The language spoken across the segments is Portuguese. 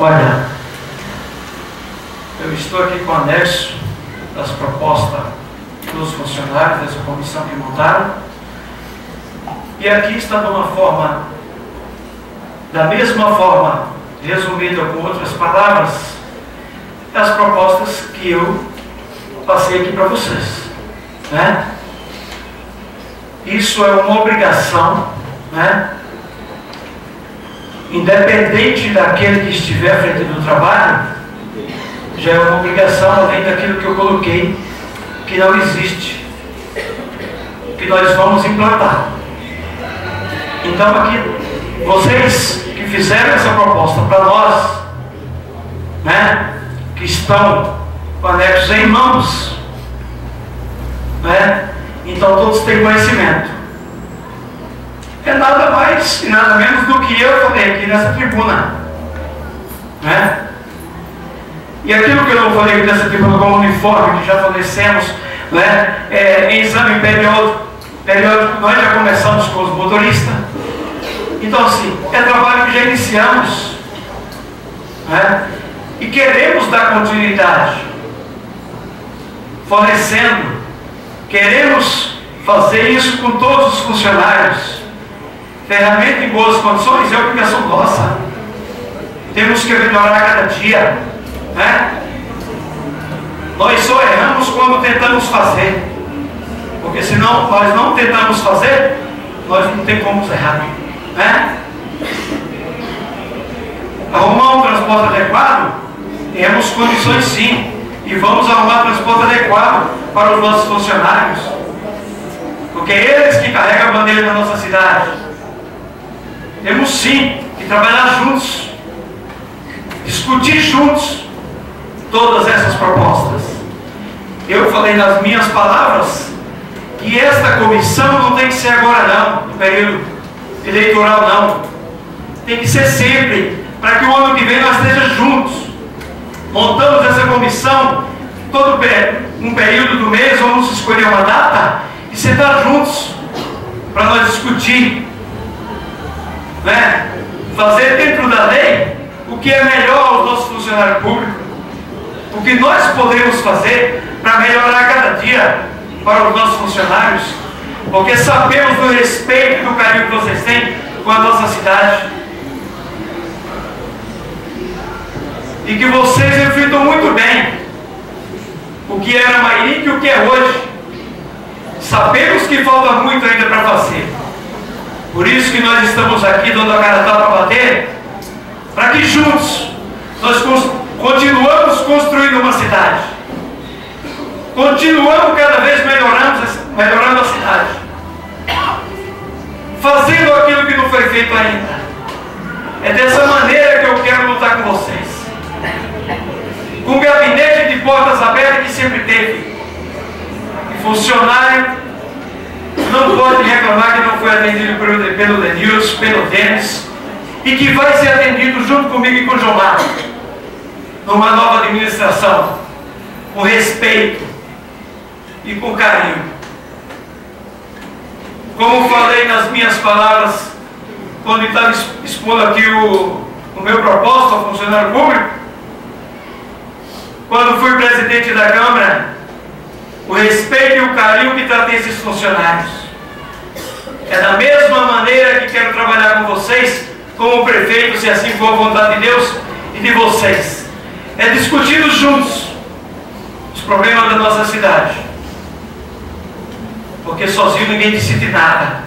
Olha, eu estou aqui com o anexo das propostas dos funcionários dessa comissão que montaram, e aqui está de uma forma, da mesma forma, resumida com outras palavras, as propostas que eu passei aqui para vocês, né? Isso é uma obrigação, né? Independente daquele que estiver à frente do trabalho, já é uma obrigação, além daquilo que eu coloquei, que não existe, que nós vamos implantar. Então aqui, vocês que fizeram essa proposta para nós, né, que estão com anexos em mãos, né, então todos têm conhecimento. É nada mais e nada menos do que eu falei aqui nessa tribuna, né? E aquilo que eu não falei nessa tribuna como uniforme, que já fornecemos, né, em exame periódico, nós já começamos com os motoristas. Então assim, é trabalho que já iniciamos, né? E queremos dar continuidade, fornecendo, queremos fazer isso com todos os funcionários. Ferramenta em boas condições é obrigação nossa. Temos que melhorar cada dia, né? Nós só erramos quando tentamos fazer, porque senão nós não tentamos fazer, nós não temos como errar, né? Arrumar um transporte adequado, temos condições sim, e vamos arrumar transporte adequado para os nossos funcionários, porque é eles que carregam a bandeira da nossa cidade. Temos sim que trabalhar juntos, discutir juntos todas essas propostas. Eu falei nas minhas palavras que esta comissão não tem que ser agora não, no período eleitoral não. Tem que ser sempre, para que o ano que vem nós estejamos juntos. Montamos essa comissão todo um período do mês, vamos escolher uma data e sentar juntos para nós discutir, né? Fazer dentro da lei o que é melhor aos nossos funcionários públicos, o que nós podemos fazer para melhorar cada dia para os nossos funcionários, porque sabemos do respeito e do carinho que vocês têm com a nossa cidade, e que vocês reflitam muito bem o que era Mairique e o que é hoje. Sabemos que falta muito ainda para fazer. Por isso que nós estamos aqui dando a cara para bater, para que juntos nós continuamos construindo uma cidade, continuamos cada vez melhorando a cidade, fazendo aquilo que não foi feito ainda. É dessa maneira que eu quero lutar com vocês, com um gabinete de portas abertas que sempre teve, e funcionário não pode reclamar que não foi atendido pelo Denilson, pelo Denis, e que vai ser atendido junto comigo e com o Jomar, numa nova administração, com respeito e com carinho. Como falei nas minhas palavras, quando estava expondo aqui o meu propósito ao funcionário público, quando fui presidente da Câmara, o respeito e o carinho que tratei esses funcionários. É da mesma maneira que quero trabalhar com vocês, como prefeito, se assim for a vontade de Deus e de vocês. É discutindo juntos os problemas da nossa cidade, porque sozinho ninguém decide nada.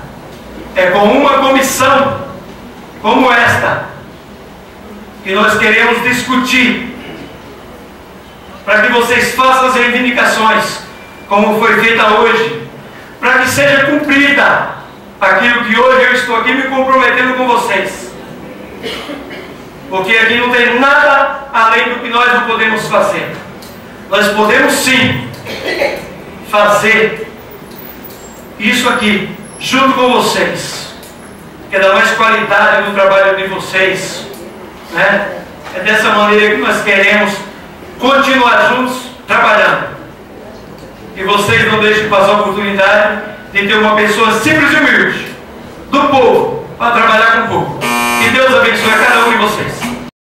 É com uma comissão como esta que nós queremos discutir, para que vocês façam as reivindicações como foi feita hoje, para que seja cumprida aquilo que hoje eu estou aqui me comprometendo com vocês, porque aqui não tem nada além do que nós não podemos fazer. Nós podemos sim fazer isso aqui junto com vocês, que dá mais qualidade no trabalho de vocês, né? É dessa maneira que nós queremos continuar juntos trabalhando. E vocês não deixem passar a oportunidade de ter uma pessoa simples e humilde do povo para trabalhar com o povo. Que Deus abençoe a cada